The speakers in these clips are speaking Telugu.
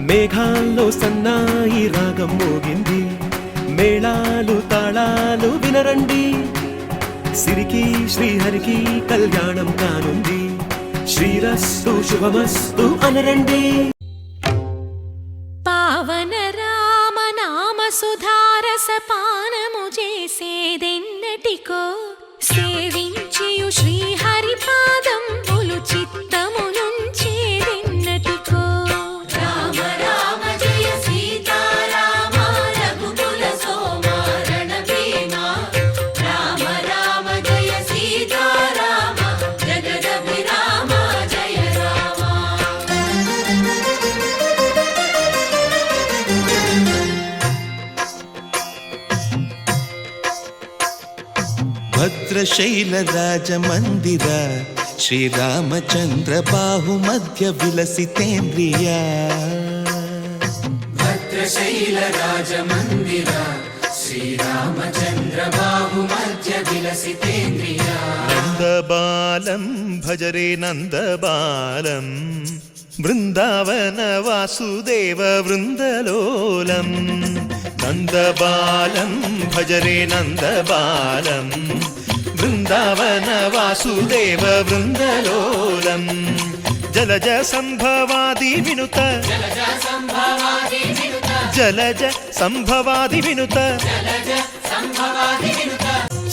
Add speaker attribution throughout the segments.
Speaker 1: మేఘాల్లో సన్నాయి రాగం మోగింది, మేళాలు తాళాలు వినరండి, సిరికి శ్రీహరికి కళ్యాణం కానుంది, శ్రీరస్తు శుభమస్తు అనరండి.
Speaker 2: పావన రామ నామ సుధారస పానము చేసేదెన్నటికో, సేవించియు శ్రీహరి పాదం పులు చిత్తము నుంచేదెన్నటికో. రామ రామ జయ సీతారామ రఘుకుల సోమ రణభీమ, రామ రామ జయ సీతారామ జగదభిరామ జయ రామ.
Speaker 3: భద్రశైల రాజమందిర శ్రీరామచంద్ర బాహుమధ్య విలసితేంద్రియ.
Speaker 4: భద్రశైల రాజమందిర శ్రీరామచంద్ర బాహుమధ్య విలసితేంద్రియ.
Speaker 3: నందబాలం భజరే నందబాలం, బృందావన వాసుదేవ వృందలోలం. నందబాలం భజరే నందబాలం, బృందావన వాసుదేవ వృందలోలం. జలజ సంభవాది వినుత, జలజ సంభవాది వినుత,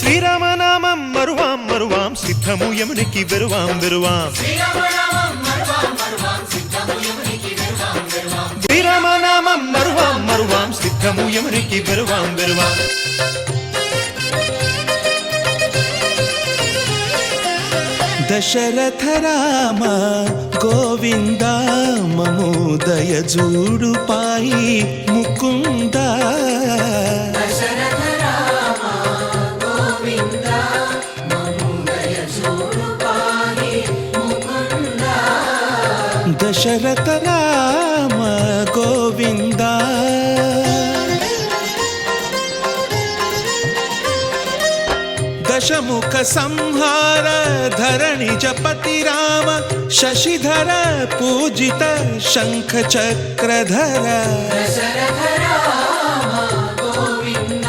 Speaker 3: శ్రీరామనామం మరువాం మరువాం సిద్ధము యమునికి వెరువాం వెరువాం. శ్రీరామనామం మరువాం మరువాం సిద్ధము యమునికి వెరువాం వెరువాం. దశరథ రామ గోవింద మమోదయ జూడు పాయి ముకుంద.
Speaker 4: దశరథ రామ గోవింద మమోదయ జూడు పాయి ముకుంద.
Speaker 3: దశరథ రామ గోవింద. దశముఖ సంహార ధరణి జపతి రామ, శశిధర పూజిత శంఖ చక్రధర.
Speaker 4: దశరథ రామ గోవింద.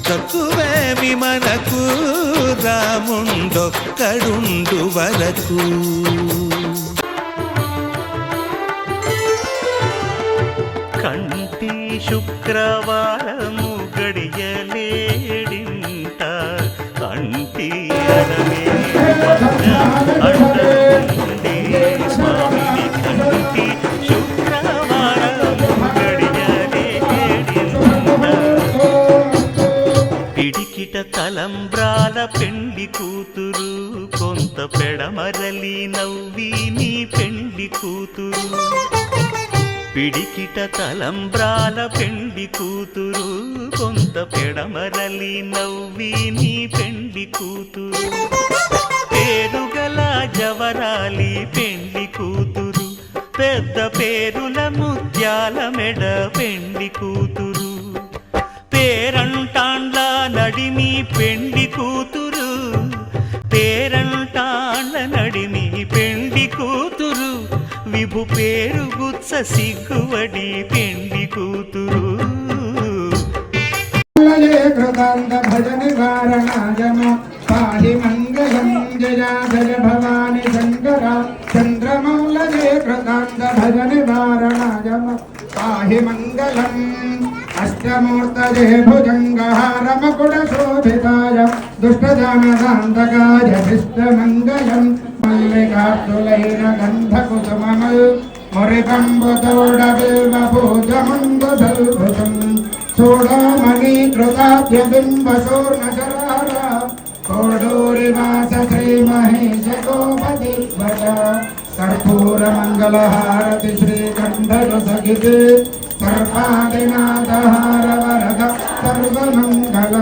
Speaker 3: తక్కువేమి మనకు రాముండొక్కడుండు వరకు.
Speaker 5: కంటి శుక్రవారము గడియలేడింట, కంటి అండి స్వామిని. కంటి శుక్రవారము గడియలేడింట, పిడికిట తలంబ్రాల పెండి కూతురు, కొంత పెడమరలి నవ్వి నీ పెండి కూతురు. పిడికిట తలంబ్రాల పెండి కూతురు, కొంత పెడమరలి నవ్వి నీ పెండి కూతురు. పేరుగల జవరాలి పెండి కూతురు, పెద్ద పేరుల ముత్యాల మెడ పెండి కూతురు. పేరంటాండ్ల నడిమి పెండి కూతురు, పేరంటాండ్ల నడిమి పెండి కూతురు. విభు పేరు గుత్స సిగ్గువడి పెండి కూతురు.
Speaker 6: కృతాంత భజన కారణాయమ పాహి మంగళం జయాధర భవాని శంకర. చంద్రమౌళే కృతాంత భజన కారణాయమ పాహి మంగళం. అష్టమూర్తజే భుజంగహారమకుడ శోభితాయ దుష్టజానదాంతకాయ శిష్టమంగళం. మల్లికార్తులైన గంధకుసుమమల్ మురికంబుతోడ బిల్వభూజమంగుధల్భుతం. చూడమణి కృతాభ్యబింబశూర్ణశరార కోడూరివాస శ్రీ మహేశ గోపతి భజ. కర్పూర మంగళహారతి శ్రీకంఠరసగితి, సర్వాదినాథహార వరద సర్వమంగళ.